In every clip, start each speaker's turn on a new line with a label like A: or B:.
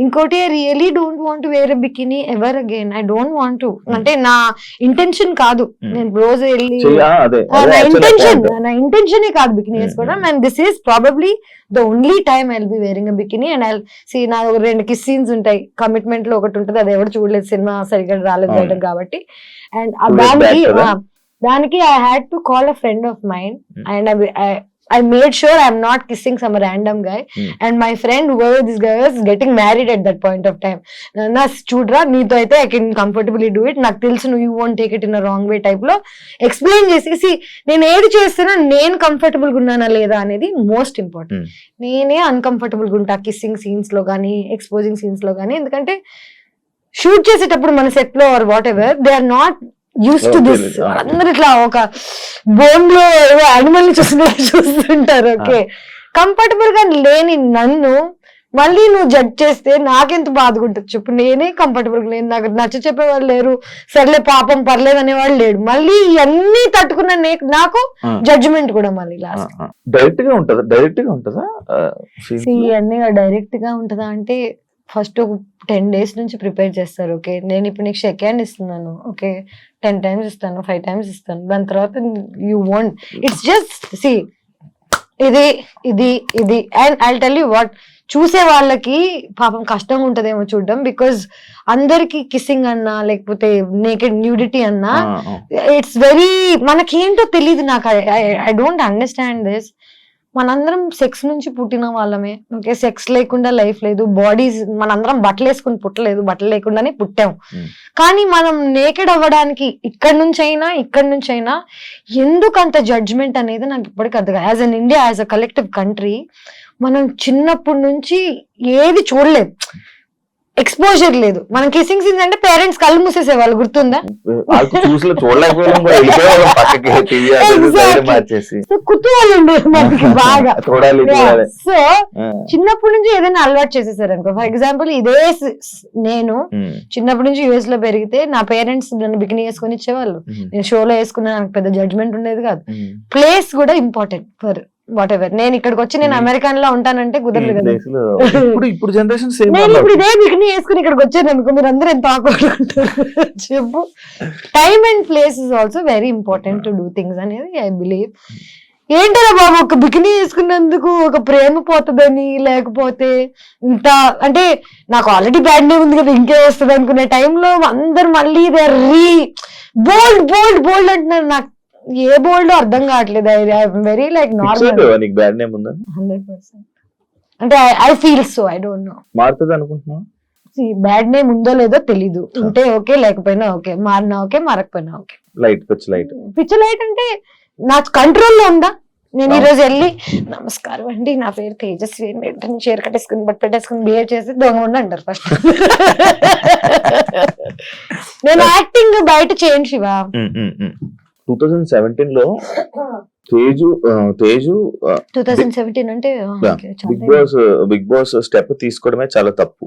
A: ఇంకోటి I really don't want to wear a bikini ever again. I don't want to. అంటే నా intention కాదు, నేను రోజు వెళ్ళి నా ఇంటెన్షనే కాదు బికినీ వేసుకోవడం. And this is probably the only time I will be wearing a bikini. And I see నా 2 కిస్ సీన్స్ ఉంటాయి కమిట్మెంట్ లో, ఒకటి ఉంటుంది అది ఎవరు చూడలేదు, సినిమా సరిగ్గా రాలేదు బయటకు కాబట్టి. అండ్ దానికి I had to call a friend of mind and I made sure I'm not kissing some random guy. And my friend, whoever this guy was, getting married at that point of time. Na chudra neeto aithe I can comfortably do it. నాకు తెలుసు you won't take it in a wrong way type లో explain చేసేసి నేను ఏది చేస్తున్నా నేను comfortable గా ఉన్నానా లేదా అనేది మోస్ట్ ఇంపార్టెంట్. నేనే అన్కంఫర్టబుల్ గా ఉంటా కిస్సింగ్ సీన్స్ లో కానీ ఎక్స్పోజింగ్ సీన్స్ లో కానీ, ఎందుకంటే షూట్ చేసేటప్పుడు మన సెట్ లో or whatever they are not used to this. అందరు ఇట్లా ఒక బోన్ లో యానిమల్ ని చూస్తుంటారు. ఓకే, కంఫర్టబుల్ గా లేని నన్ను మళ్ళీ నువ్వు జడ్జ్ చేస్తే నాకెంత బాధగా ఉంటుంది చెప్పు. నేనే కంఫర్టబుల్ గా లేను, నాకు నచ్చ చెప్పేవాళ్ళు లేరు, సర్లే పాపం పర్లేదు అనేవాళ్ళు లేడు. మళ్ళీ ఇవన్నీ తట్టుకున్న నాకు జడ్జిమెంట్ కూడా మళ్ళీ లాస్ట్.
B: డైరెక్ట్ గా ఉంటుందా
A: ఇవన్నీ డైరెక్ట్ గా ఉంటుందా అంటే ఫస్ట్ ఒక 10 days నుంచి ప్రిపేర్ చేస్తారు. ఓకే, నేను ఇప్పుడు నీకు షేక్ హ్యాండ్ ఇస్తున్నాను, ఓకే 10 times ఇస్తాను, 5 times ఇస్తాను, దాని తర్వాత you want it's just see ఇది ఇది ఇది. And I tell you what, చూసే వాళ్ళకి పాపం కష్టంగా ఉంటదేమో చూడడం, బికాజ్ అందరికి కిస్సింగ్ అన్నా లేకపోతే నేకెడ్ న్యూడిటీ అన్నా ఇట్స్ వెరీ, మనకేంటో తెలియదు. నాకు ఐ డోంట్ అండర్స్టాండ్ దిస్. మనందరం సెక్స్ నుంచి పుట్టిన వాళ్ళమే. ఓకే, సెక్స్ లేకుండా లైఫ్ లేదు. బాడీస్ మనందరం బట్టలు వేసుకుని పుట్టలేదు, బట్టలు లేకుండానే పుట్టాం. కానీ మనం నేకెడ్ అవ్వడానికి ఇక్కడి నుంచి అయినా ఎందుకు అంత జడ్జ్మెంట్ అనేది నాకు ఇప్పటికీ అర్థం. As an India, as a collective country, మనం చిన్నప్పటి నుంచి ఏది చూడలేదు, ఎక్స్పోజర్ లేదు. మనం కిస్సింగ్ సీన్స్ అంటే పేరెంట్స్ కళ్ళు మూసేసేవాళ్ళు, గుర్తుందా? కుతూహలం ఉండేది మనకి బాగా. సో చిన్నప్పటి నుంచి ఏదైనా అలవాటు చేసేసారు అనుకో. ఫర్ ఎగ్జాంపుల్ ఇదే నేను చిన్నప్పటి నుంచి యుఎస్ లో పెరిగితే నా పేరెంట్స్ నన్ను బికినీ వేసుకొని ఇచ్చేవాళ్ళు. నేను షోలో వేసుకున్నా, నాకు పెద్ద జడ్జ్మెంట్ ఉండేది కాదు. ప్లేస్ కూడా ఇంపార్టెంట్ ఫర్ వాట్ ఎవర్. నేను ఇక్కడికి వచ్చి నేను అమెరికన్ లో ఉంటానంటే కుదరదు కదా.
B: ఇప్పుడు జనరేషన్
A: నేను ఇప్పుడు ఇదే బికినీ వేసుకుని ఇక్కడికి వచ్చాను అనుకో, మీరు అందరూ ఎంత ఆక్వర్డ్ ఉంటారు చెప్పు. Time and place is also very important to do things అనేది ఐ బిలీవ్. ఏంటరా బాబు, ఒక బికినీ వేసుకున్నందుకు ఒక ప్రేమ పోతుందని, లేకపోతే ఇంత అంటే నాకు ఆల్రెడీ బ్యాడ్ నేమ్ ఉంది కదా ఇంకే వస్తుంది అనుకునే టైంలో అందరు మళ్ళీ దే ఆర్ బోల్డ్ బోల్డ్ బోల్డ్ అంటున్నారు. నాకు ఏ బోల్డ్ అర్థం కావట్లేదు. Very like normal. 100%. అంటే I feel so, I don't know.
B: మారుతుంది అనుకుంటున్నా.
A: బ్యాడ్ నేమ్ ఉందో లేదో తెలీదు. ఉంటే ఓకే, లేకపోయినా ఓకే, మారినా ఓకే, మారకపోయినా ఓకే. పిచ్ లైట్ అంటే నా కంట్రోల్లో ఉందా? నేను ఈ రోజు వెళ్ళి నమస్కారం అండి, నా పేరు తేజస్వి, చీర కట్టేసుకుని బట్ పెట్టేసుకుని బిహేవ్ చేసి దొంగ ఉండి అంటారు ఫస్ట్. నేను యాక్టింగ్ బయట చేయండి శివ.
B: 2017 లో తేజు
A: 2017 అంటే
B: బిగ్ బాస్ స్టెప్ తీసుకోవడమే చాలా తప్పు.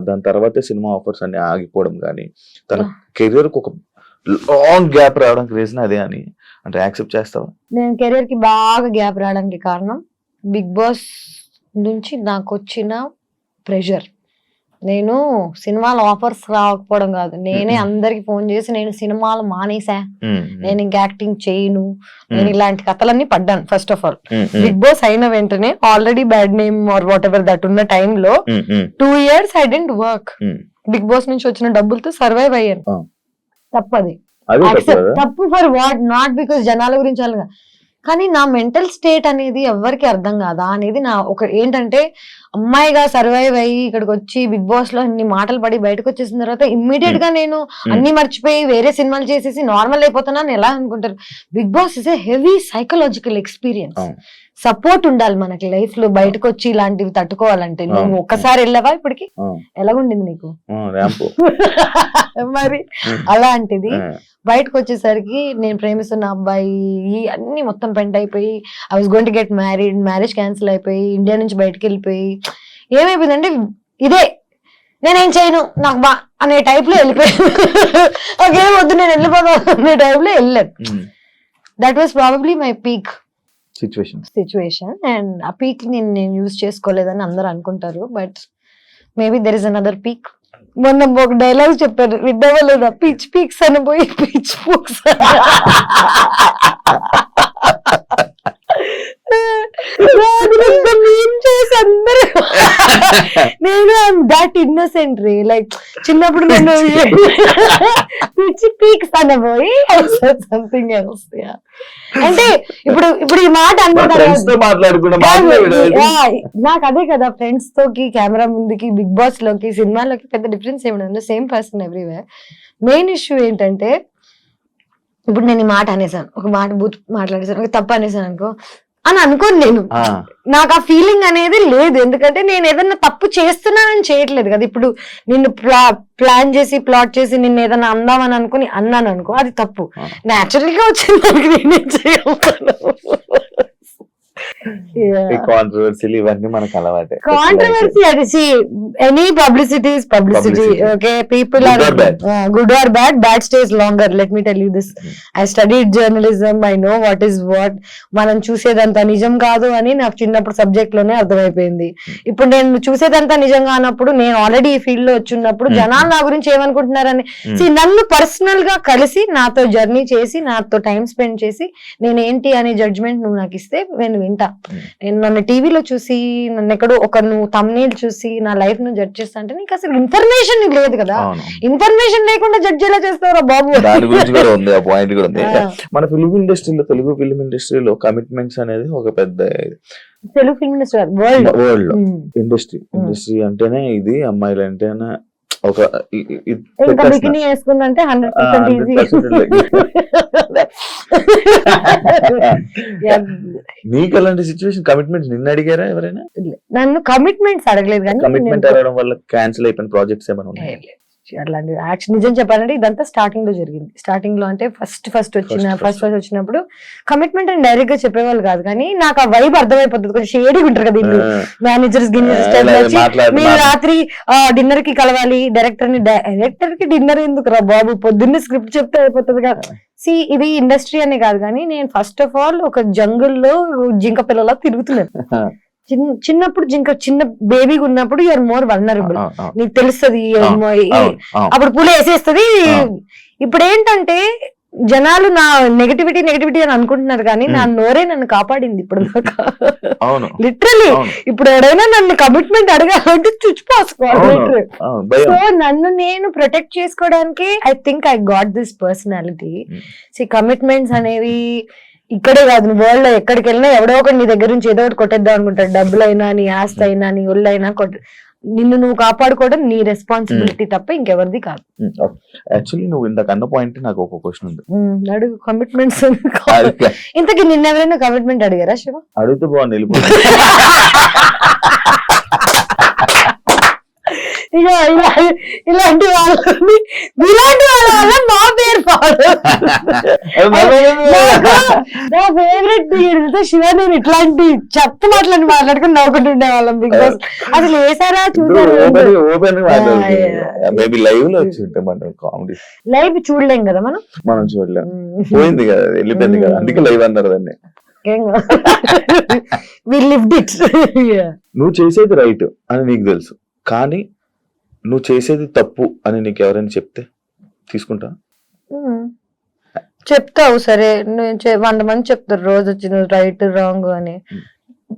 B: దాని తర్వాత సినిమా ఆఫర్స్ అన్ని ఆగిపోవడం కానీ, తన కెరీర్ కు ఒక లాంగ్ గ్యాప్ రావడానికి రీజన్ అదే అని అంటే యాక్సెప్ట్ చేస్తావా?
A: నేను కెరీర్ కి బాగా గ్యాప్ రావడానికి కారణం బిగ్ బాస్ నుంచి నాకు వచ్చిన ప్రెషర్. నేను సినిమాలు ఆఫర్స్ రాకపోవడం కాదు, నేనే అందరికి ఫోన్ చేసి నేను సినిమాలు మానేసా, నేను ఇంకా యాక్టింగ్ చేయను, నేను ఇలాంటి కథలన్నీ పడ్డాను. First of all Bigg Boss అయిన వెంటనే already bad name or whatever that ఉన్న టైంలో 2 years I didn't work. Bigg Boss నుంచి వచ్చిన డబ్బులతో సర్వైవ్ అయ్యాను. తప్పది, తప్పు ఫర్ వాట్, నాట్ బికాస్ జనాల గురించి అలాగా, కానీ నా మెంటల్ స్టేట్ అనేది ఎవరికి అర్థం కాదా అనేది నా ఒక ఏంటంటే, అమ్మాయిగా సర్వైవ్ అయ్యి ఇక్కడికి వచ్చి బిగ్ బాస్ లో అన్ని మాటలు పడి బయటకు వచ్చేసిన తర్వాత ఇమ్మీడియట్ గా నేను అన్ని మర్చిపోయి వేరే సినిమాలు చేసేసి నార్మల్ అయిపోతున్నాను ఎలా అనుకుంటారు? Bigg Boss is a heavy psychological experience. Support ఉండాలి మనకి లైఫ్ లో, బయటకు వచ్చి ఇలాంటివి తట్టుకోవాలంటే. నువ్వు ఒక్కసారి వెళ్ళవా ఇప్పటికి? ఎలాగుండింది నీకు? మరి అలాంటిది బయటకు వచ్చేసరికి నేను ప్రేమిస్తున్న అబ్బాయి అన్ని మొత్తం పెంట్ అయిపోయి, I was going to get married, marriage cancel అయిపోయి, ఇండియా నుంచి బయటకు వెళ్ళిపోయి ఏమైపోయిందంటే ఇదే నేనేం చేయను నాకు బా అనే టైప్ లో వెళ్ళిపోయాను. ఓకేం వద్దు నేను వెళ్ళిపోతాను అనే టైప్ లో వెళ్ళాను. That was probably my peak. Situation and ఆ పీక్ నేను యూజ్ చేసుకోలేదని అందరూ అనుకుంటారు, but maybe there is another peak. మొన్న ఒక డైలాగ్ చెప్పారు, విడ్డవలేదా, పిచ్ పీక్స్ అని పోయి పిచ్ పూక్స్ నేను దాట్ ఇన్నోసెంట్ రీ, లైక్ చిన్నప్పుడు నేను పిచ్ పీక్స్ అని పోయి సంథింగ్ ఎల్స్. అంటే ఇప్పుడు ఈ మాట నాకు అదే కదా, ఫ్రెండ్స్ తోకి కెమెరా ముందుకి బిగ్ బాస్ లోకి సినిమాలోకి పెద్ద డిఫరెన్స్ ఏమి, same person everywhere. Main issue ఏంటంటే ఇప్పుడు నేను ఈ మాట అనేసాను, ఒక మాట బూత్ మాట్లాడేసాను, ఒక తప్పు అనేసాను అనుకో అని అనుకోను నేను, నాకు ఆ ఫీలింగ్ అనేది లేదు. ఎందుకంటే నేను ఏదన్నా తప్పు చేస్తున్నానని చేయట్లేదు కదా. ఇప్పుడు నిన్ను ప్లాన్ చేసి ప్లాట్ చేసి నిన్ను ఏదైనా అందామని అనుకుని అన్నాను అనుకో, అది తప్పు. నేచురల్ గా వచ్చింది దానికి నేనేం చేయగలుగుతాను.
B: కాంట్రవర్సీలు ఇవన్నీ మనకు అలవాటే.
A: కాంట్రవర్సీ అది any publicity is publicity. Okay, people are good or bad, bad stays longer. Let me tell you this, I studied journalism, I know what is what. మనం చూసేదంతా నిజం కాదు అని నాకు చిన్నప్పుడు సబ్జెక్ట్ లోనే అర్థమైపోయింది. ఇప్పుడు నేను చూసేదంతా నిజం కానప్పుడు, నేను ఆల్రెడీ ఈ ఫీల్డ్ లో వచ్చినప్పుడు జనాలు నా గురించి ఏమనుకుంటున్నారని నన్ను పర్సనల్ గా కలిసి నాతో జర్నీ చేసి నాతో టైం స్పెండ్ చేసి నేనేంటి అనే జడ్జ్మెంట్ నువ్వు నాకు ఇస్తే నేను వింటా. నేను నన్ను టీవీలో చూసి నన్ను ఎక్కడో ఒక నువ్వు తమ్నేల్ చూసి నా లైఫ్ ను జడ్జ్ చేస్తా అంటే నీకు అసలు ఇన్ఫర్మేషన్ లేదు కదా. ఇన్ఫర్మేషన్ లేకుండా జడ్జ్ ఎలా చేస్తారా బాబు?
B: దాని గురించి కూడా ఉంది, ఆ పాయింట్ కూడా ఉంది. మన ఫిల్మ్ ఇండస్ట్రీలో, తెలుగు ఫిల్మ్ ఇండస్ట్రీలో కమిట్మెంట్స్ అనేది ఒక పెద్ద,
A: Telugu film industry
B: world industry అంటేనే ఇది, అమ్మాయిలు అంటేనే ఒక
A: బికినీ వేసుకుందంటే 100%
B: నీకు అలాంటి సిచ్యువేషన్ కమిట్మెంట్స్ నిన్ను అడిగారా ఎవరైనా?
A: నన్ను కమిట్మెంట్స్ అడగలేదు, కానీ
B: కమిట్మెంట్ అడగడం వల్ల క్యాన్సిల్ అయిపోయిన ప్రాజెక్ట్స్ ఏమైనా ఉన్నాయి?
A: అట్లాంటి యాక్షన్ నిజం చెప్పాలంటే ఇదంతా స్టార్టింగ్ లో జరిగింది. స్టార్టింగ్ లో అంటే ఫస్ట్ వచ్చినప్పుడు కమిట్మెంట్ అని డైరెక్ట్ గా చెప్పేవాళ్ళు కాదు, కానీ నాకు ఆ వైబ్ అర్థమైపోతుంది. కొంచెం షేడీగా ఉంటారు కదా ఇల్లు, మేనేజర్స్ మీరు రాత్రి డిన్నర్ కి కలవాలి, డైరెక్టర్ కి డిన్నర్ ఎందుకు రా బాబు, పొద్దున్నే స్క్రిప్ట్ చెప్తే అయిపోతుంది కదా. ఇది ఇండస్ట్రీ అనే కాదు, కానీ నేను ఫస్ట్ ఆఫ్ ఆల్ ఒక జంగుల్లో జింక పిల్లలా తిరుగుతున్నాను. చిన్నప్పుడు చిన్న బేబీగా ఉన్నప్పుడు యూఆర్ మోర్ వల్నరబుల్, నీకు తెలుస్తుంది, అప్పుడు పులి వేసేస్తుంది. ఇప్పుడు ఏంటంటే జనాలు నా నెగటివిటీ అని అనుకుంటున్నారు, కానీ నా నోరే నన్ను కాపాడింది ఇప్పుడు దాకా. లిటరలీ ఇప్పుడు ఎవరైనా నన్ను కమిట్మెంట్ అడగాలంటే చుచ్చిపోసుకోవాలి. సో నన్ను నేను ప్రొటెక్ట్ చేసుకోవడానికి I think I got this personality. Commitments అనేవి ఇక్కడే కాదు, వరల్డ్ లో ఎక్కడికి వెళ్ళినా ఎవడో ఒకటి నీ దగ్గర నుంచి ఏదో ఒకటి కొట్టేద్దాం అనుకుంటాడు. డబ్బులైనా, నీ ఆస్తి అయినా, నీ ఒళ్ళైనా నిన్ను నువ్వు కాపాడుకోవడం నీ రెస్పాన్సిబిలిటీ తప్ప ఇంకెవరిది కాదు.
B: యాక్చువల్లీ నువ్వు ఇందాక అన్న పాయింట్ నాకు ఒక క్వశ్చన్ ఉంది,
A: అడుగు. కమిట్మెంట్స్ ఇంతకీ నిన్న ఎవరైనా కమిట్మెంట్ అడిగారా శివ?
B: అడిగితే బాగుంది.
A: ఇలాంటి వాళ్ళ వల్ల మా పేరు నా ఫేవరెట్ శివ. నేను ఇట్లాంటి చెత్త మాటలని మాట్లాడుకుని నవ్వుకుంటుండే వాళ్ళం. బిగ్ బాస్ అసలు వేసారా చూసారు? లైవ్ చూడలేం కదా మనం
B: చూడలేం, పోయింది కదా, వెళ్ళిపోయింది కదా, అందుకే లైవ్ అన్నారు దాన్ని. నువ్వు చేసేది రైట్ అని నీకు తెలుసు, కానీ నువ్వు చేసేది తప్పు అని నీకు ఎవరైనా చెప్తే తీసుకుంటా?
A: చెప్తావు, సరే 100 మంది చెప్తారు రోజు వచ్చి నువ్వు రైట్ రాంగ్ అని.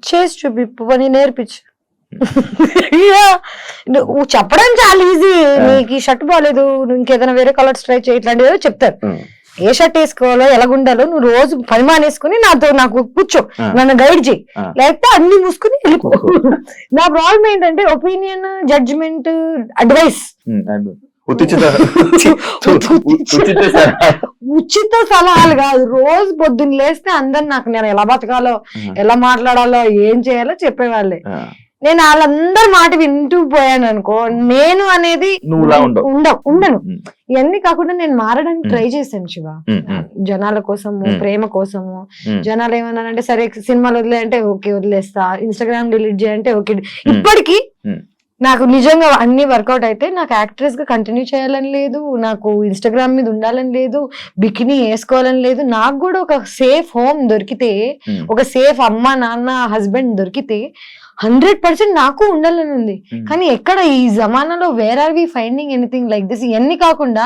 A: చేసి చూపి పని నేర్పించు. నువ్వు చెప్పడం చాలా ఈజీ, నీకు ఈ షర్ట్ బాగాలేదు, నువ్వు ఇంకేదైనా వేరే కలర్స్ ట్రై చేయి, ఇట్లాంటివి చెప్తారు. ఏ షర్ట్ వేసుకోవాలో, ఎలాగుండాలో నువ్వు రోజు పరిమాణం వేసుకుని నాకు కూర్చో, నన్ను గైడ్ చేయి, లేకపోతే అన్ని మూసుకుని వెళ్ళిపో. నా ప్రాబ్లం ఏంటంటే ఒపీనియన్, జడ్జిమెంట్, అడ్వైస్, ఉచిత సలహాలు కాదు. రోజు పొద్దున్న లేస్తే అందరు నాకు నేను ఎలా బతకాలో, ఎలా మాట్లాడాలో, ఏం చేయాలో చెప్పేవాళ్ళే. నేను వాళ్ళందరి మాట వింటూ పోయాను అనుకో, నేను అనేది ఉండను. ఇవన్నీ కాకుండా నేను మారడానికి ట్రై చేశాను శివ, జనాల కోసము, ప్రేమ కోసము. జనాలు ఏమన్నారంటే సరే సినిమాలు వదిలే అంటే ఓకే వదిలేస్తా, ఇన్స్టాగ్రామ్ డిలీట్ చేయంటే ఓకే. ఇప్పటికీ నాకు నిజంగా అన్ని వర్కౌట్ అయితే నాకు యాక్ట్రెస్ గా కంటిన్యూ చేయాలని లేదు, నాకు ఇన్స్టాగ్రామ్ మీద ఉండాలని లేదు, బికినీ వేసుకోవాలని లేదు. నాకు కూడా ఒక సేఫ్ హోమ్ దొరికితే, ఒక సేఫ్ అమ్మ నాన్న హస్బెండ్ దొరికితే 100% నాకు ఉండాలని ఉంది. కానీ ఎక్కడ ఈ జమానాలో where are we finding anything like this? ఇవన్నీ కాకుండా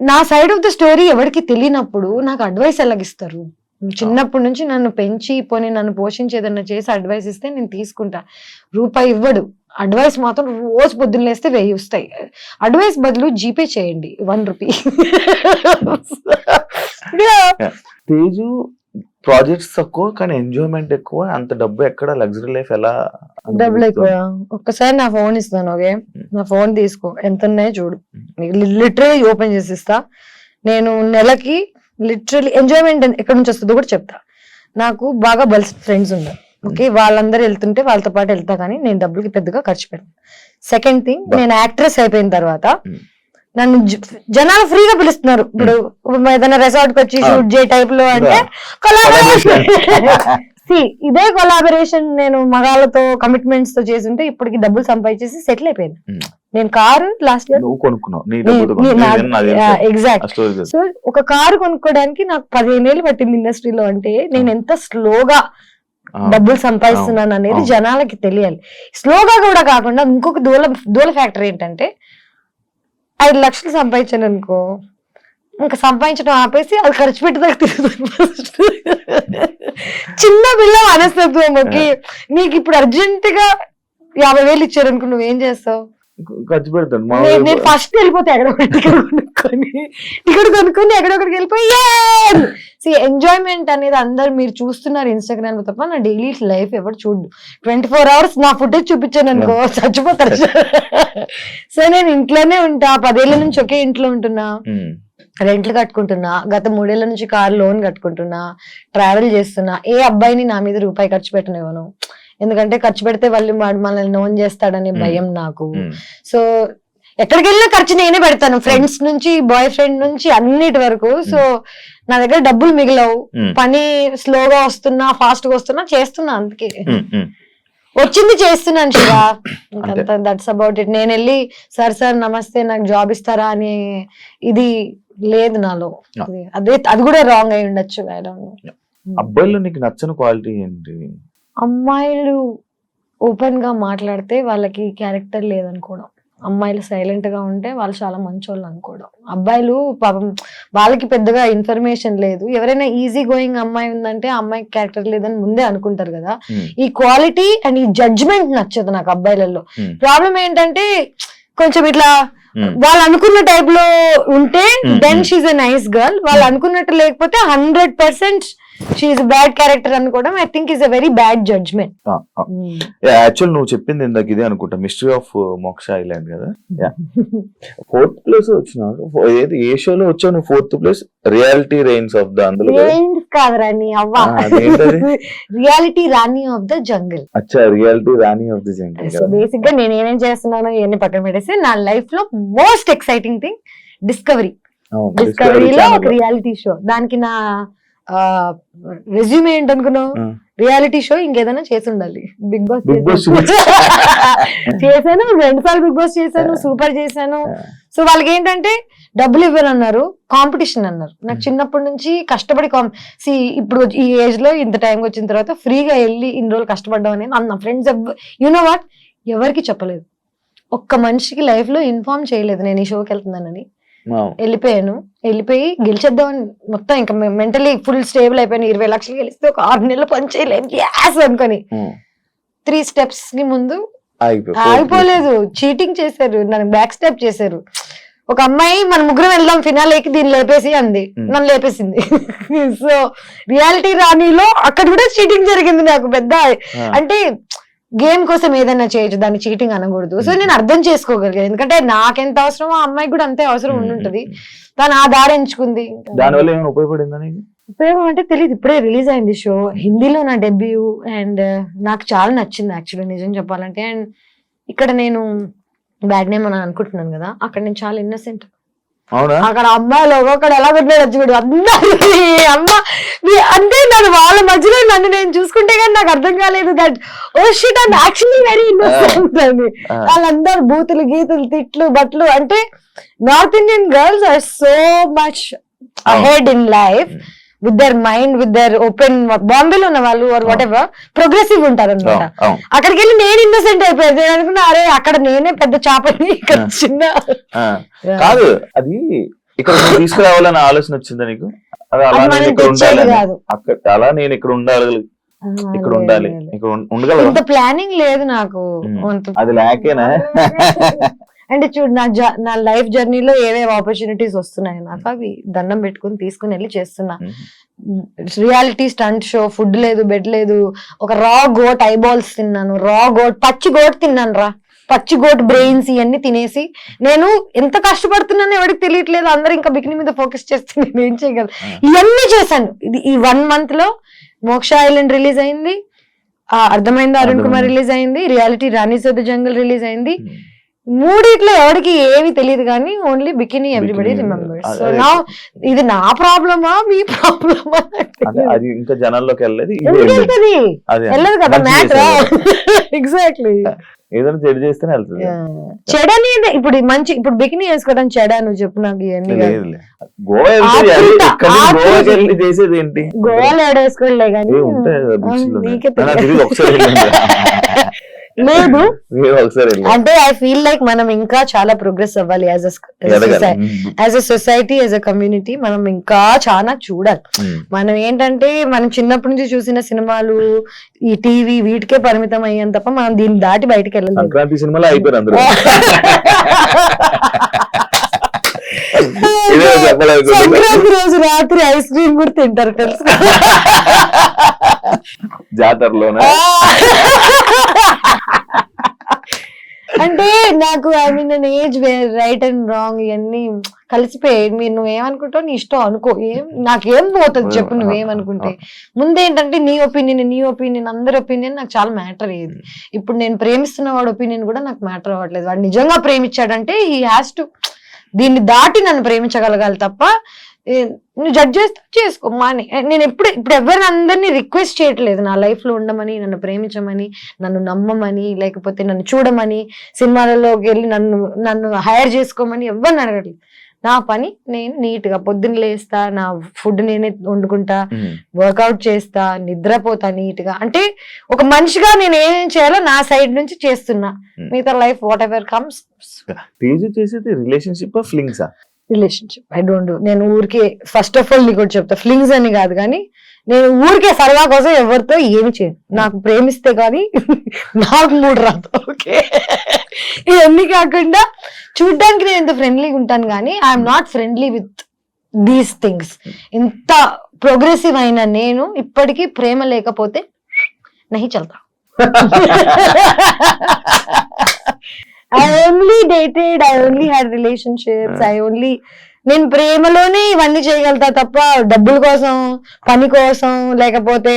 A: నా సైడ్ ఆఫ్ ద స్టోరీ ఎవరికి తెలియనప్పుడు నాకు అడ్వైస్ ఎలాగిస్తారు? చిన్నప్పటి నుంచి నన్ను పెంచి పోనీ నన్ను పోషించి ఏదన్నా చేసి అడ్వైస్ ఇస్తే నేను తీసుకుంటా. రూపాయి ఇవ్వడు, అడ్వైస్ మాత్రం రోజు పొద్దున్న లేస్తే 1000 వస్తాయి. అడ్వైస్ బదులు జీపే చేయండి 1 రూపీ.
B: తేజు ప్రాజెక్ట్స్ తక్కువ కానీ ఎంజాయ్మెంట్ ఎక్కువ. అంత డబ్బు ఎక్కడ, లగ్జరీ లైఫ్ ఎలా?
A: డబ్బులు ఎక్కువ. ఒక్కసారి నా ఫోన్ ఇస్తాను, ఓకే? నా ఫోన్ తీసుకో, ఎంత ఉన్నాయో చూడు. లిటరలీ ఓపెన్ చేసి ఇస్తా. నేను నెలకి లిటరలీ ఎంజాయ్మెంట్ ఎక్కడి నుంచి వస్తుందో కూడా చెప్తా. నాకు బాగా బల్స్ ఫ్రెండ్స్ ఉన్నారు, ఓకే? వాళ్ళందరూ వెళ్తుంటే వాళ్ళతో పాటు వెళ్తా, కానీ నేను డబ్బులకి పెద్దగా ఖర్చు పెట్టాను. సెకండ్ థింగ్, నేను యాక్ట్రెస్ అయిపోయిన తర్వాత నన్ను జనాలు ఫ్రీగా పిలుస్తున్నారు. ఇప్పుడు ఏదైనా రెసార్ట్ కి వచ్చి షూట్ చేయ టైప్ లో అంటే కొలాబరేషన్. ఇదే కొలాబరేషన్ నేను మగాళ్ళతో కమిట్మెంట్స్ తో చేస్తుంటే ఇప్పటికి డబ్బులు సంపాదించేసి సెటిల్ అయిపోయింది. నేను car last year exact. So ఒక కారు కొనుక్కోవడానికి నాకు 15 ఏళ్ళు పట్టింది ఇండస్ట్రీలో. అంటే నేను ఎంత స్లోగా డబ్బులు సంపాదిస్తున్నాను అనేది జనాలకి తెలియాలి. స్లోగా కూడా కాకుండా ఇంకొక దూల ఫ్యాక్టర్ ఏంటంటే 5 లక్షలు సంపాదించాను అనుకో, ఇంకా సంపాదించడం ఆపేసి అది ఖర్చు పెట్టేదాకా తిరుగుతుంది. చిన్న పిల్ల మనస్తత్వంకి నీకు ఇప్పుడు అర్జెంట్ గా 50,000 ఇచ్చారు అనుకో, నువ్వేం చేస్తావు?
B: ఖర్చు పెడతాను.
A: నేను ఫస్ట్ వెళ్ళిపోతే టికెట్ కొనుక్కొని ఎక్కడొక్కడికి వెళ్ళిపోయి ఎంజాయ్మెంట్ అనేది అందరు మీరు చూస్తున్నారు ఇన్స్టాగ్రామ్ లో తప్ప నా డైలీ లైఫ్ ఎవరు చూడు. 24 hours నా ఫుటేజ్ చూపించాను అనుకో చచ్చిపోతారు. సో నేను ఇంట్లోనే ఉంటా, 10 ఏళ్ల నుంచి ఒకే ఇంట్లో ఉంటున్నా, రెంట్లు కట్టుకుంటున్నా, గత 3 ఏళ్ల నుంచి కార్ లోన్ కట్టుకుంటున్నా, ట్రావెల్ చేస్తున్నా. ఏ అబ్బాయిని నా మీద రూపాయి ఖర్చు పెట్టనివ్వను, ఎందుకంటే ఖర్చు పెడితే వాళ్ళు మనల్ని నోన్ చేస్తాడనే భయం నాకు. సో ఎక్కడికి వెళ్ళినా ఖర్చు నేనే పెడతాను, ఫ్రెండ్స్ నుంచి బాయ్ ఫ్రెండ్ నుంచి అన్నిటి వరకు. సో నా దగ్గర డబ్బులు మిగిలవు, పని స్లోగా వస్తున్నా ఫాస్ట్ గా వస్తున్నా చేస్తున్నా, అందుకే వచ్చింది చేస్తున్నాను శివ. That's about it. నేను వెళ్ళి సార్ నమస్తే నాకు జాబ్ ఇస్తారా అని ఇది లేదు నాలో. అది కూడా రాంగ్ అయి ఉండొచ్చు.
B: అబ్బాయిలో నీకు నచ్చని క్వాలిటీ ఏంటి?
A: అమ్మాయిలు ఓపెన్ గా మాట్లాడితే వాళ్ళకి క్యారెక్టర్ లేదనుకోవడం, అమ్మాయిలు సైలెంట్ గా ఉంటే వాళ్ళు చాలా మంచోళ్ళు అనుకోవడం. అబ్బాయిలు పాపం వాళ్ళకి పెద్దగా ఇన్ఫర్మేషన్ లేదు. ఎవరైనా ఈజీ గోయింగ్ అమ్మాయి ఉందంటే ఆ అమ్మాయికి క్యారెక్టర్ లేదని ముందే అనుకుంటారు కదా. ఈ క్వాలిటీ అండ్ ఈ జడ్జ్మెంట్ నచ్చదు నాకు అబ్బాయిలలో. ప్రాబ్లం ఏంటంటే కొంచెం ఇట్లా వాళ్ళు అనుకున్న టైప్ లో ఉంటే then she's a nice girl, వాళ్ళు అనుకున్నట్టు లేకపోతే 100% షీఈ్ బ్యాడ్ క్యారెక్టర్ అనుకోవడం I think is a very bad judgement.
B: Actual నువ్వు చెప్పింది ఇందాక ఇదే అనుకుంటా, మిస్టరీ ఆఫ్ మోక్ష ఐలాండ్ కదా. 4th ప్లేస్ వచ్చినావు, ఏ షోలో వచ్చావు నువ్వు? 4th place reality reigns of the, అందులో
A: కాదు రాణి అవ్వ, reality rani of the jungle.
B: అచ్చా, reality rani of the jungle.
A: So basic గా నేను ఏమేం చేస్తున్నానో ఇవన్నీ పక్కన పెట్టేసి నా లైఫ్ లో మోస్ట్ ఎక్సైటింగ్ థింగ్ డిస్కవరీలో ఒక రియాలిటీ షో. దానికి నా రెజ్యూమే ఏంటనుకున్నావు? రియాలిటీ షో ఇంకేదైనా చేసి ఉండాలి. బిగ్ బాస్ చేశాను, 2 సార్లు బిగ్ బాస్ చేశాను, సూపర్ చేశాను. సో వాళ్ళకి ఏంటంటే డబ్బులు ఇవ్వనన్నారు, కాంపిటీషన్ అన్నారు. నాకు చిన్నప్పటి నుంచి కష్టపడి ఇప్పుడు ఈ ఏజ్ లో ఇంత టైం వచ్చిన తర్వాత ఫ్రీగా వెళ్ళి ఇన్ని రోజులు కష్టపడ్డాం అనేది నా ఫ్రెండ్స్ యూనో వాట్ ఎవరికి చెప్పలేదు. ఒక్క మనిషికి లైఫ్ లో ఇన్ఫార్మ్ చేయలేదు నేను ఈ షోకి వెళ్తున్నానని. వెళ్ళిపోయి గెలిచేద్దామని మొత్తం ఇంకా మెంటలీ ఫుల్ స్టేబుల్ అయిపోయాను. 20 లక్షలు గెలిస్తే ఒక 6 నెలలు పని చేయలేము గ్యాస్ అనుకొని 3 steps ని ముందు ఆగిపోలేదు. చీటింగ్ చేశారు, నన్ను బ్యాక్ స్టెప్ చేశారు. ఒక అమ్మాయి మన ముగ్గురం వెళ్దాం ఫినాలేకి దీన్ని లేపేసి అంది, నన్ను లేపేసింది. సో రియాలిటీ రాణిలో అక్కడ కూడా చీటింగ్ జరిగింది నాకు పెద్ద. అంటే గేమ్ కోసం ఏదైనా చేయొచ్చు, దాన్ని చీటింగ్ అనకూడదు. సో నేను అర్థం చేసుకోగలిగాను, ఎందుకంటే నాకెంత అవసరమో ఆ అమ్మాయికి కూడా అంతే అవసరం ఉండుంటది. తను ఆ దారి ఎంచుకుంది. ఉపయోగం అంటే తెలియదు, ఇప్పుడే రిలీజ్ అయింది షో, హిందీలో నా డెబ్యూ. అండ్ నాకు చాలా నచ్చింది యాక్చువల్లీ నిజం చెప్పాలంటే. అండ్ ఇక్కడ నేను బ్యాడ్ నేమ్ అని అనుకుంటున్నాను కదా, అక్కడ నేను చాలా ఇన్నసెంట్.
B: అవునా?
A: అక్కడ అమ్మాయిలు ఒక్కొక్కడు ఎలా పెట్టాడు చూడు, అందరి అమ్మ అంటే నన్ను వాళ్ళ మధ్యలో నన్ను నేను చూసుకుంటే కానీ నాకు అర్థం కాలేదు that oh shit I'm actually very innocent అని. వాళ్ళందరూ బూతులు గీతులు తిట్లు బట్లు అంటే North Indian girls are so much ahead in life with their mind with their open. బాంబేలో ఉన్న వాళ్ళు ఆర్ వాట్ ఎవర్ ప్రోగ్రెసివ్ ఉంటారు అనమాట. అక్కడికి వెళ్ళి నేను ఇన్నోసెంట్ అయిపోయాను. నేను అనుకున్నా అరే అక్కడ నేనే పెద్ద చాపని, ఇక్కడ చిన్న
B: కాదు. అది ఇక్కడ తీసుకురావాలని ఆలోచన వచ్చిందా నీకు? అలా నేను ఇక్కడ ఉండాలి అక్కడ, అలా నేను ఇక్కడ ఉండాలి, ఇక్కడ ఉండాలి, ఇక్కడ ఉండగలను.
A: ఇంత ప్లానింగ్ లేదు నాకు.
B: అది లేకేనా?
A: అంటే చూడు నా లైఫ్ జర్నీలో ఏవేవి ఆపర్చునిటీస్ వస్తున్నాయి నాకు, అవి దండం పెట్టుకుని తీసుకుని వెళ్ళి చేస్తున్నా. రియాలిటీ స్టంట్ షో, ఫుడ్ లేదు, బెడ్ లేదు, ఒక రా గోట్ ఐబాల్స్ తిన్నాను, రా గోట్ పచ్చి గోట్ తిన్నాను రా, పచ్చి గోట్ బ్రెయిన్స్ ఇవన్నీ తినేసి నేను ఎంత కష్టపడుతున్నానో ఎవరికి తెలియట్లేదు. అందరు ఇంకా బికినీ మీద ఫోకస్ చేస్తే నేను ఏం చేయగలను. ఇవన్నీ చేశాను. ఈ 1 month లో మోక్ష ఐలాండ్ రిలీజ్ అయింది, అర్థమైంది అరుణ్ కుమార్ రిలీజ్ అయింది, reality Rani's of the jungle release అయింది. మూడిట్లో ఎవరికి ఏమి తెలియదు కానీ only bikini everybody remembers. So నా ఇది నా ప్రాబ్లమా మీ ప్రాబ్లమా?
B: అది ఇంకా జనాల్లోకి వెళ్ళదు
A: కదా మ్యాటర్. ఎగ్జాక్ట్లీ
B: ఏదైనా చెడు చేస్తేనే వెళ్తుంది.
A: చెడని ఇప్పుడు మంచి, ఇప్పుడు బికినీ వేసుకోవడం చెడా? నువ్వు చెప్పు నాకు. ఇవన్నీ
B: చేసేది ఏంటి?
A: గోవాలో ఏడేసుకోలే కానీ లేదు. అంటే ఐ ఫీల్ లైక్ మనం ఇంకా చాలా ప్రోగ్రెస్ అవ్వాలి as a society, as a community. మనం ఇంకా చాలా చూడాలి. మనం ఏంటంటే మనం చిన్నప్పటి నుంచి చూసిన సినిమాలు, ఈ టీవీ వీటికే పరిమితం అయ్యాం తప్ప మనం దీన్ని దాటి బయటకు వెళ్ళాలి.
B: సంక్రాంతి సినిమాలో అయిపోయారు.
A: సంక్రాంతి రోజు రాత్రి ఐస్ క్రీమ్ కూడా తింటారు తెలుసు,
B: జాతరలోనే.
A: అంటే నాకు I mean an age where right and wrong ఇవన్నీ కలిసిపోయాయి. మీరు నువ్వేమనుకుంటావు నీ ఇష్టం అనుకో, నాకేం పోతుంది చెప్పు నువ్వేమనుకుంటే. ముందేంటంటే నీ ఒపీనియన్ అందరి ఒపీనియన్ నాకు చాలా మ్యాటర్ అయ్యేది. ఇప్పుడు నేను ప్రేమిస్తున్న వాడి ఒపీనియన్ కూడా నాకు మ్యాటర్ అవ్వట్లేదు. వాడు నిజంగా ప్రేమించాడంటే హీ హ్యాస్ టు దీన్ని దాటి నన్ను ప్రేమించగలగాలి తప్ప నువ్వు జడ్జ్ చేస్తే చేసుకో మాని. నేను ఇప్పుడు ఎవరిని అందరినీ రిక్వెస్ట్ చేయట్లేదు నా లైఫ్ లో ఉండమని, నన్ను ప్రేమించమని, నన్ను నమ్మమని, లేకపోతే నన్ను చూడమని, సినిమాలలోకి వెళ్ళి నన్ను హైర్ చేసుకోమని ఎవరిని అడగట్లేదు. నా పని నేను నీట్ గా పొద్దున్న లేస్తా, నా ఫుడ్ నేనే వండుకుంటా, వర్కౌట్ చేస్తా, నిద్రపోతా నీట్ గా. అంటే ఒక మనిషిగా నేను ఏమేం చేయాలో నా సైడ్ నుంచి చేస్తున్నా. మిగతా life what ever comes. Relationship I don't do. నేను ఊరికే ఫస్ట్ ఆఫ్ ఆల్ నీకు కూడా చెప్తా, ఫ్లింగ్స్ అని కాదు కానీ నేను ఊరికే సరదా కోసం ఎవరితో ఏమి చేయను. నాకు ప్రేమిస్తే కానీ నాకు మూడు రాదు. ఓకే, ఇవన్నీ కాకుండా చూడ్డానికి నేను ఎంత ఫ్రెండ్లీగా ఉంటాను కానీ I'm not friendly with these things. ఇంత ప్రోగ్రెసివ్ అయిన నేను ఇప్పటికీ ప్రేమ లేకపోతే నహి చల్తా. I only dated, I only had relationships, నేను ప్రేమలోనే ఇవన్నీ చేయగలుగుతా తప్ప డబ్బుల కోసం, పని కోసం, లేకపోతే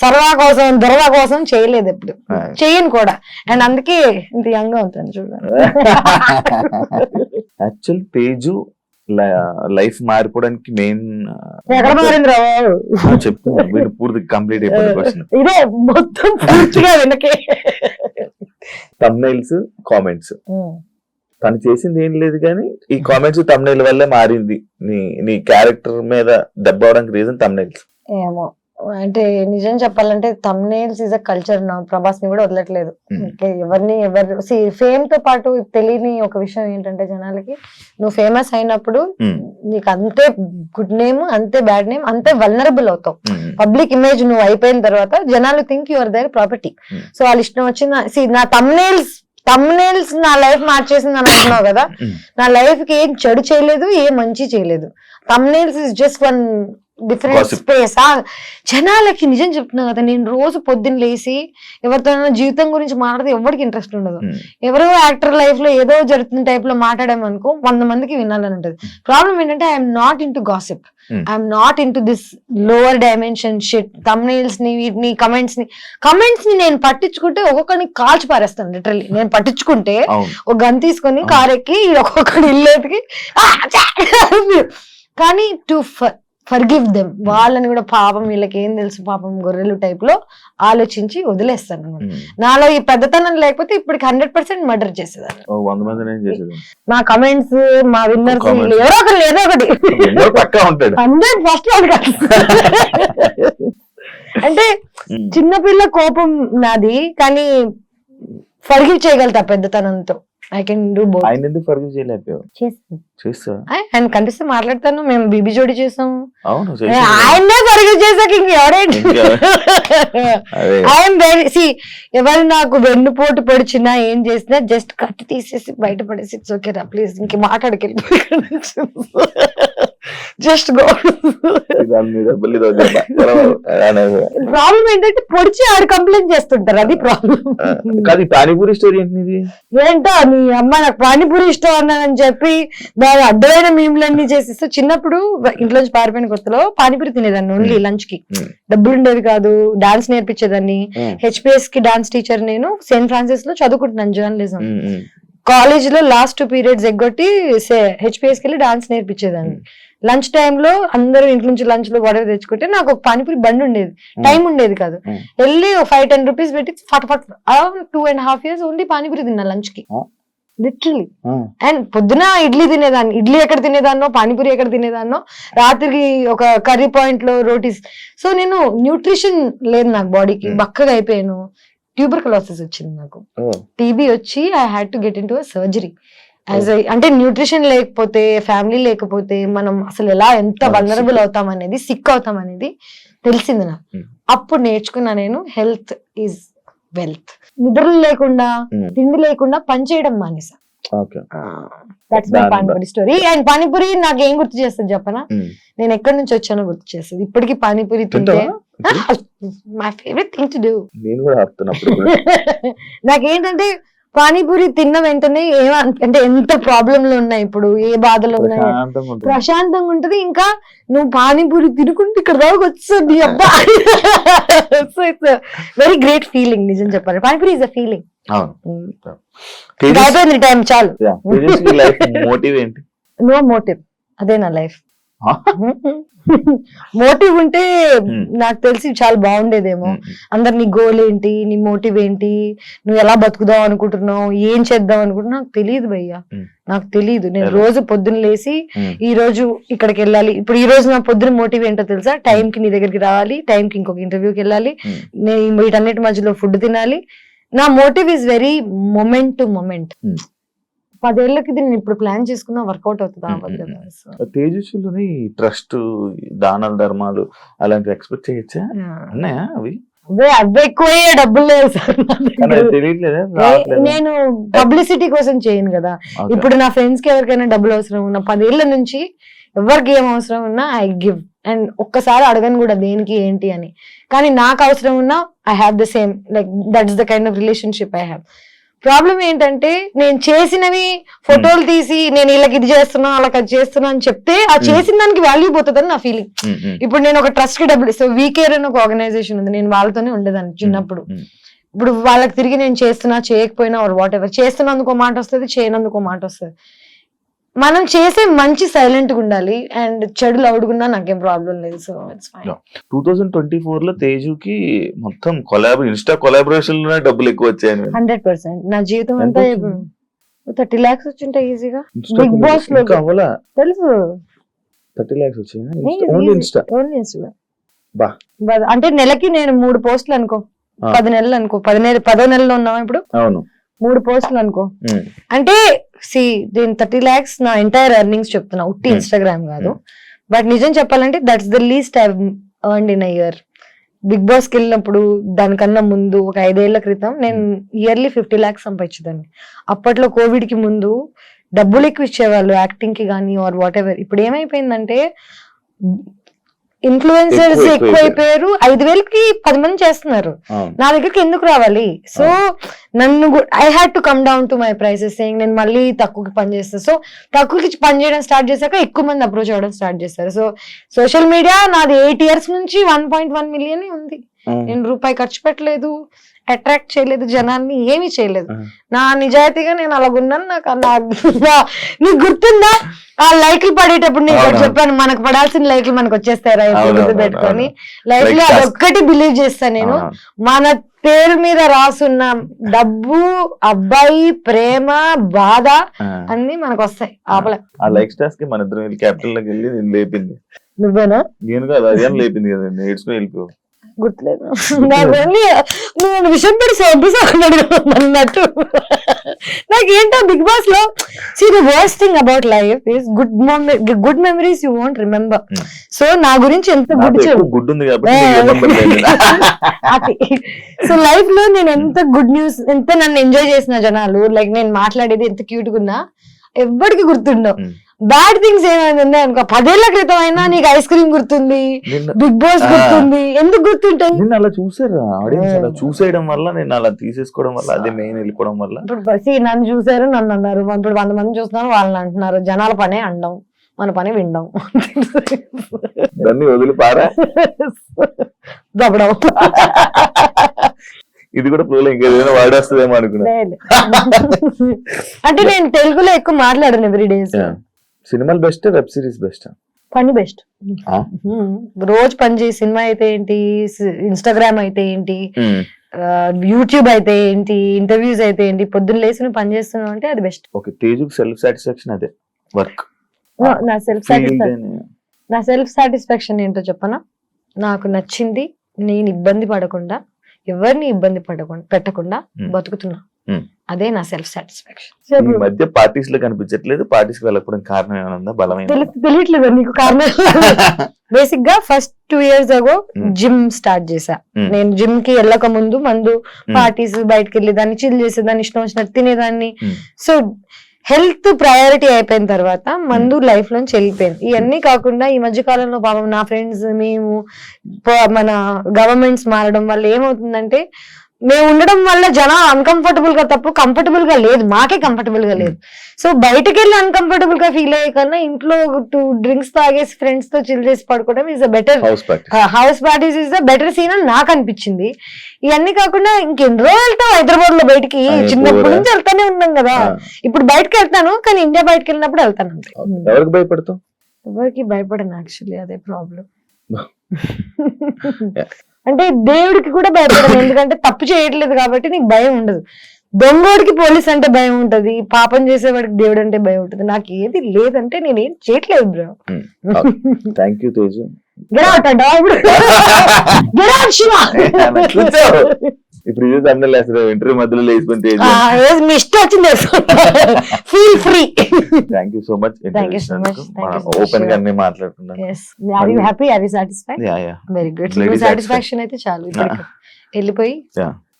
A: సరదా కోసం, దొరవ కోసం చేయలేదు, ఎప్పుడు చేయను కూడా. అండ్ అందుకే ఇంత యంగ్ గా ఉంటాను చూడండి.
B: యాక్చువల్ తేజు లైఫ్ మారిపోవడానికి మెయిన్
A: ఎక్కడ మారింది రా
B: చెప్పు, వీడు పూర్తి కంప్లీట్ అయిపోయిన క్వశ్చన్
A: ఇదే మొత్తం పూర్తిగా వెనకే.
B: థంబ్నైల్స్, కామెంట్స్, తను చేసింది ఏం లేదు కానీ ఈ కామెంట్స్ థంబ్నైల్ వల్లే మారింది. నీ క్యారెక్టర్ మీద దెబ్బ అవడానికి రీజన్ థంబ్నైల్స్
A: ఏమో. అంటే నిజం చెప్పాలంటే థంబ్నైల్స్ ఇస్ అ కల్చర్ నా. ప్రభాస్ ని కూడా వదలట్లేదు. ఎవరు ఫేమ్ తో పాటు తెలియని ఒక విషయం ఏంటంటే జనాలకి, నువ్వు ఫేమస్ అయినప్పుడు నీకు అంతే గుడ్ నేమ్, అంతే బ్యాడ్ నేమ్, అంతే వల్నరబుల్ అవుతావు. పబ్లిక్ ఇమేజ్ నువ్వు అయిపోయిన తర్వాత జనాలు think your there property. So వాళ్ళ ఇష్టం వచ్చింది. నా థంబ్నైల్స్ నా లైఫ్ మార్చేసింది అని అంటున్నావు కదా, నా లైఫ్ కి ఏం చెడు చేయలేదు, ఏం మంచి చేయలేదు. Thumbnails is just one different
B: Gossip.
A: Space. జనాలకి నిజం చెప్తున్నా కదా, నేను రోజు పొద్దున్న లేసి ఎవరితో జీవితం గురించి మాట్లాడితే ఎవరికి ఇంట్రెస్ట్ ఉండదు. ఎవరో యాక్టర్ లైఫ్ లో ఏదో జరుగుతున్న టైప్ లో మాట్లాడామనుకో 100 మందికి వినాలని ఉంటది. ప్రాబ్లం ఏంటంటే I'm not in to gossip, I'm not in to this lower dimension shit. thumbnails ని వీటిని కమెంట్స్ ని నేను పట్టించుకుంటే ఒక్కొక్కరిని కాల్చి పారేస్తాను లిటరల్లీ. నేను పట్టించుకుంటే ఒక గన్ తీసుకొని కారెక్కి ఒక్కొక్కడి ఇల్లేటికి కానీ టు ఫర్గివ్ దెమ్, వాళ్ళని కూడా పాపం వీళ్ళకి ఏం తెలుసు పాపం గొర్రెలు టైప్ లో ఆలోచించి వదిలేస్తాను అనమాట. నాలో ఈ పెద్దతనం లేకపోతే ఇప్పటికి 100% మర్డర్ చేసేదాన్ని.
B: 100 మంది
A: మా కమెంట్స్, మా విన్నర్స్ ఏదో ఒకటి 100% అంటే చిన్నపిల్ల కోపం నాది, కానీ forgive చేయగలుగుతా పెద్దతనంతో. I can do both.
B: ఆయన ఎందుకు ఫర్గివ్ చేయలేకపోయావు? చేస్తా
A: ఆయన కనిపిస్తే మాట్లాడతాను. మేము బీబీ జోడి చేసాము,
B: అవును
A: ఆయన్నే ఫర్గివ్ చేసాక ఇంక ఎవరైనా ఐఎమ్ వెరీ ఎవరు నాకు వెన్నుపోటు పొడిచినా ఏం చేసినా జస్ట్ కత్తి తీసేసి బయట పడేసి ఇట్స్ ఓకే రా ప్లీజ్ ఇంక మాట్లాడకెళ్ళి జస్ట్ గో. ప్రాబ్లం ఏంటంటే పొడిచి ఆడు కంప్లైంట్ చేస్తుంటారు, అది ప్రాబ్లం.
B: కాదు పానీపూరి స్టోరీ ఏంటి?
A: ఏంటో నీ అమ్మ నాకు పానీపూరి ఇష్టం అన్నానని చెప్పి దాని అడ్డమైన మీమ్లన్నీ చేసిస్తే, చిన్నప్పుడు ఇంట్లోంచి పారిపోయిన కొత్తలో పానీపూరి తినేదాన్ని ఓన్లీ లంచ్ కి. డబ్బులు ఉండేవి కాదు, డాన్స్ నేర్పించేదాన్ని. హెచ్పిఎస్ కి డాన్స్ టీచర్ నేను. సెయింట్ ఫ్రాన్సిస్ లో చదువుకుంటున్నాను జర్నలిజం. కాలేజ్ లో లాస్ట్ 2 periods ఎగ్గొట్టి హెచ్పిఎస్ కి వెళ్ళి డాన్స్ నేర్పించేదాన్ని. లంచ్ టైమ్ లో అందరూ ఇంటి నుంచి లంచ్ లో గొడవ తెచ్చుకుంటే నాకు ఒక పానీపూరి బండి ఉండేది, టైం ఉండేది కాదు. వెళ్ళి 5-10 రూపీస్ పెట్టి ఫటాఫట్ 2.5 years ఓన్లీ పానీపూరి తిన్నా లంచ్ కి లిటరలీ. అండ్ పొద్దున ఇడ్లీ తినేదాన్ని, ఇడ్లీ ఎక్కడ తినేదాన్నో పానీపూరి ఎక్కడ తినేదాన్నో, రాత్రికి ఒక కర్రీ పాయింట్ లో రోటీస్. సో నేను న్యూట్రిషన్ లేదు నాకు బాడీకి, బక్కగా అయిపోయాను. ట్యూబర్కులోసిస్ వచ్చింది నాకు, టీబీ వచ్చి I had to get in to a surgery. అంటే న్యూట్రిషన్ లేకపోతే, ఫ్యామిలీ లేకపోతే మనం అసలు ఎంత వల్నరబుల్ అవుతాం అనేది, సిక్ అవుతాం అనేది తెలిసింది నాకు. అప్పుడు నేర్చుకున్నా నేను హెల్త్ ఈజ్ వెల్త్. నిద్రలు లేకుండా తిండి లేకుండా పని చేయడం మానేసా. That's my panipuri story. And panipuri నాకు ఏం గుర్తు చేస్తుంది చెప్పనా, నేను ఎక్కడి నుంచి వచ్చానో గుర్తు చేస్తుంది. ఇప్పటికీ పానీపూరి తింటే my favourite thing to do. నాకేంటంటే పానీపూరి తిన్న వెంటనే అంటే ఎంత ప్రాబ్లంలు ఉన్నాయి ఇప్పుడు, ఏ బాధలు ఉన్నాయి, ప్రశాంతంగా ఉంటది. ఇంకా నువ్వు పానీపూరి తినుకుంటే ఇక్కడ దాకా వస్తుంది అబ్బా. So it's very great feeling నిజం చెప్పాలి. Panipuri is a feeling. అయిపోయింది టైం చాలు. నో మోటివ్, అదే నా లైఫ్. మోటివ్ ఉంటే నాకు తెలిసి చాలా బాగుండేదేమో. అందరు నీ గోల్ ఏంటి, నీ మోటివ్ ఏంటి, నువ్వు ఎలా బతుకుదాం అనుకుంటున్నావు, ఏం చేద్దాం అనుకుంటున్నావు, నాకు తెలియదు భయ్యా, నాకు తెలియదు. నేను రోజు పొద్దున్న లేసి ఈ రోజు ఇక్కడికి వెళ్ళాలి, ఇప్పుడు ఈ రోజు నా పొద్దున్న మోటివ్ ఏంటో తెలుసా, టైం కి నీ దగ్గరికి రావాలి, టైం కి ఇంకొక ఇంటర్వ్యూకి వెళ్ళాలి, నేను వీటన్నిటి మధ్యలో ఫుడ్ తినాలి. నా motive is very moment to moment. 10 ఏళ్ళకి నేను ఇప్పుడు ప్లాన్ చేసుకున్నా వర్కౌట్ అవుతుందా?
B: తేజస్విలోని ట్రస్ట్, దానాలు, ధర్మాలు అలాంటివి ఎక్స్పెక్ట్ చేయొచ్చా? ఉన్నాయా అవి?
A: అవి ఎక్కువే, డబ్బులు లేవు సార్. నేను పబ్లిసిటీ కోసం చేయను కదా. ఇప్పుడు నా ఫ్రెండ్స్ కి ఎవరికైనా డబ్బులు అవసరం ఉన్నా, 10 ఏళ్ల నుంచి ఎవరికి ఏం అవసరం ఉన్నా ఐ గివ్. అండ్ ఒక్కసారి అడగను కూడా దేనికి ఏంటి అని. కానీ నాకు అవసరం ఉన్నా I have the same, like that's the kind of relationship I have. Problem ఏంటంటే నేను చేసినవి ఫోటోలు తీసి నేను వీళ్ళకి ఇది చేస్తున్నా వాళ్ళకి అది చేస్తున్నా అని చెప్తే ఆ చేసిన దానికి వాల్యూ పోతుందని నా ఫీలింగ్. ఇప్పుడు నేను ఒక ట్రస్ట్ కి డబ్బులు ఇస్తాను, వీకేర్ అని ఒక ఆర్గనైజేషన్ ఉంది, నేను వాళ్ళతోనే ఉండేదాన్ని చిన్నప్పుడు. ఇప్పుడు వాళ్ళకి తిరిగి నేను చేస్తున్నా చేయకపోయినా ఆర్ వాట్ ఎవర్, చేస్తున్నందుకు మాట వస్తుంది, చేయనందుకు మాట వస్తుంది. మనం చేసే మంచి సైలెంట్ గా ఉండాలి, అండ్ చెడు లౌడ్గున్నా నాకేం ప్రాబ్లం లేదు. So it's fine.
B: 2024 లో తేజుకి మొత్తం ఇన్స్టా కొలాబరేషన్ లోనే డబ్బులు ఎక్కువ వచ్చాయి.
A: 100%. నా జీవితం అంతా 30 lakhs వచ్చింటాయి ఈజీగా. బిగ్ బాస్ లో తెలుసు
B: 30 lakhs వచ్చాయి.
A: అంటే నెలకి నేను 3 పోస్టులు అనుకో, 10 నెలలు అనుకో, 10వ నెలలో ఉన్నావా ఇప్పుడు? అవును, 3 పోస్టులు అనుకో. అంటే దీని 30 lakhs నా ఎంటైర్ ఎర్నింగ్స్ చెప్తున్నా, ఉట్టి ఇన్స్టాగ్రామ్ కాదు. బట్ నిజం చెప్పాలంటే that's the least I earned in a year. Bigg Boss కి వెళ్ళినప్పుడు దానికన్నా ముందు ఒక 5 ఏళ్ల క్రితం నేను ఇయర్లీ 50 lakhs సంపాదించేదాన్ని. అప్పట్లో కోవిడ్ కి ముందు డబ్బులు ఎక్కువ ఇచ్చేవాళ్ళు యాక్టింగ్ కి కానీ ఆర్ వాట్ ఎవర్. ఇప్పుడు ఏమైపోయిందంటే ఇన్ఫ్లుయెన్సర్స్
B: ఎక్కువ
A: ఎక్కువ అయిపోయారు, 5,000కి 10 మంది చేస్తున్నారు,
B: అవును.
A: నా దగ్గరికి ఎందుకు రావాలి? సో నన్ను I had to come down to my prices, నేను మళ్ళీ తక్కువకి పని చేస్తాను. సో తక్కువకి పని చేయడం స్టార్ట్ చేశాక ఎక్కువ మంది అప్రోచ్ అవ్వడం స్టార్ట్ చేస్తారు. సో సోషల్ మీడియా నాది 8 years నుంచి 1.1 million ఉంది. నేను రూపాయి ఖర్చు పెట్టలేదు, అట్రాక్ట్ చేయలేదు జనాన్ని, ఏమీ చేయలేదు. నా నిజాయితీగా నేను అలాగున్నాను. నీకు గుర్తుందా ఆ లైక్లు పడేటప్పుడు నేను ఇక్కడ చెప్పాను, మనకు పడాల్సిన లైక్లు మనకు వచ్చేస్తారా గుర్తు పెట్టుకొని లైక్లు అదొక్కటి బిలీవ్ చేస్తాను నేను. మన పేరు మీద రాసున్న డబ్బు, అబ్బాయి, ప్రేమ, బాధ అన్ని మనకు వస్తాయి. ఆపలే
B: ఆ లైక్ స్టార్స్ కి మన ఇద్దరం క్యాపిటల్ లోకి వెళ్ళి నేను లేపింది.
A: నువ్వేనా?
B: నేను కాదు, అదేం లేపింది కదా, నేర్చుకుని వెళ్ళిపో.
A: గుర్తులేదు నువ్వు విషయం పెట్టి అన్నట్టు. నాకేంటో బిగ్ బాస్ లో the worst thing about life is good memories you won't remember. So నా గురించి ఎంత
B: గుడ్ ఉంది కాబట్టి
A: సో లైఫ్ లో నేను ఎంత గుడ్ న్యూస్, ఎంత నన్ను ఎంజాయ్ చేసిన జనాలు, లైక్ నేను మాట్లాడేది ఎంత క్యూట్ గా ఉన్నా ఎవ్వడికి గుర్తుండవు. బ్యాడ్ థింగ్స్ ఏమైనా ఉన్నాయి అనుకో, 10 ఏళ్ల క్రితం అయినా నీకు ఐస్ క్రీమ్ గుర్తుంది, బిగ్ బాస్ గుర్తుంది, ఎందుకు గుర్తుంటాయి?
B: నేను అలా చూసారు ఆడియన్స్, అలా చూసేయడం వల్ల నేను అలా తీసేసుకోవడం వల్ల, అదే మెయిన్ వెళ్ళిపోవడం వల్ల.
A: ఇప్పుడు నన్ను చూసారు, నన్ను అన్నారు, ఇప్పుడు 100 మంది చూస్తున్నారు, వాళ్ళని అంటున్నారు. జనాల పనే అండం, మన పని వినడం,
B: దాన్ని వదిలిపారా
A: దబ్బడం.
B: ఇది కూడా ఫ్లో ఇంకేదైనా వాడేస్తుందేమో అనుకున్నా.
A: అంటే నేను తెలుగులో ఎక్కువ మాట్లాడాను ఎవ్రీ డేస్.
B: సినిమాలు బెస్ట్, వెబ్ సిరీస్ బెస్ట్?
A: పని బెస్ట్. రోజు పని చేసి సినిమా అయితే ఏంటి, ఇన్స్టాగ్రామ్ అయితే ఏంటి, యూట్యూబ్ అయితే ఏంటి, ఇంటర్వ్యూస్ అయితే ఏంటి, పొద్దున్న లేసి నువ్వు పని చేస్తున్నావు అంటే అది బెస్ట్.
B: ఓకే, తేజుకి సెల్ఫ్ సాటిస్ఫాక్షన్ అదే వర్క్.
A: నా సెల్ఫ్ సాటిస్ఫాక్షన్ ఏంటో చెప్పనా? నాకు నచ్చింది, నేను ఇబ్బంది పడకుండా, ఎవరిని ఇబ్బంది పెట్టకుండా బతుకుతున్నా, అదే నా సెల్ఫ్ సాటిస్ఫాక్షన్.
B: ఈ మధ్య పార్టీస్ లో కనిపించట్లేదు, పార్టీస్ కి వెళ్ళకపోవడం కారణం ఏమన్నా బలమైన
A: తెలియట్లేదు నీకు కారణం? బేసిక్ గా first 2 years ago gym start చేశా. నేను జిమ్ కి వెళ్ళక ముందు మందు, పార్టీస్, బయటకు వెళ్ళేదాన్ని, చిల్ చేసేదాన్ని, ఇష్టం వచ్చినట్టు తినేదాన్ని. సో హెల్త్ ప్రయారిటీ అయిపోయిన తర్వాత మందు లైఫ్ లోంచి వెళ్ళిపోయింది. ఇవన్నీ కాకుండా ఈ మధ్య కాలంలో పాపం నా ఫ్రెండ్స్, మేము, మన గవర్నమెంట్స్ మారడం వల్ల ఏమవుతుందంటే, మేము ఉండడం వల్ల జనాలు అన్కంఫర్టబుల్ గా తప్ప కంఫర్టబుల్ గా లేదు, మాకే కంఫర్టబుల్ గా లేదు. సో బయటకు వెళ్ళి అన్కంఫర్టబుల్ గా ఫీల్ అయ్యే కన్నా ఇంట్లో 2 drinks తాగేసి ఫ్రెండ్స్ తో చిల్ చేసి పడుకోవడం is a better, house parties is a better scene అని నాకు అనిపించింది. ఇవన్నీ కాకుండా ఇంకెన్ని రోజులు వెళ్తాం హైదరాబాద్ లో బయటికి, చిన్నప్పటి నుంచి వెళ్తానే ఉన్నాం కదా. ఇప్పుడు బయటకు వెళ్తాను, కానీ ఇండియా బయటకు వెళ్ళినప్పుడు వెళ్తాను.
B: ఎవరికి భయపడతావు?
A: ఎవరికి భయపడను యాక్చువల్లీ, అదే ప్రాబ్లం. అంటే దేవుడికి కూడా భయపడను, ఎందుకంటే తప్పు చేయట్లేదు కాబట్టి నీకు భయం ఉండదు. దొంగోడికి పోలీస్ అంటే భయం ఉంటది, పాపం చేసేవాడికి దేవుడు అంటే భయం ఉంటది. నాకు ఏది లేదంటే నేనేం చేయట్లేదు బ్రో.
B: Thank you Teju. ఇప్పుడు ఇది తమిళ ఇంటర్వ్యూ మధ్యలో లేచిపోయింది.
A: మీ ఇష్టం వచ్చింది, feel free.
B: Thank you so much. Open గా అన్ని మాట్లాడుతున్నాను.
A: Happy, are you satisfied? Very good. Satisfaction అయితే చాలు, వెళ్ళిపోయి.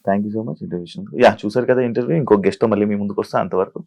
B: Thank you so much interview. చూసారు కదా ఇంటర్వ్యూ. ఇంకో గెస్ట్ తో మళ్ళీ మీ ముందుకు వస్తా. అంతవరకు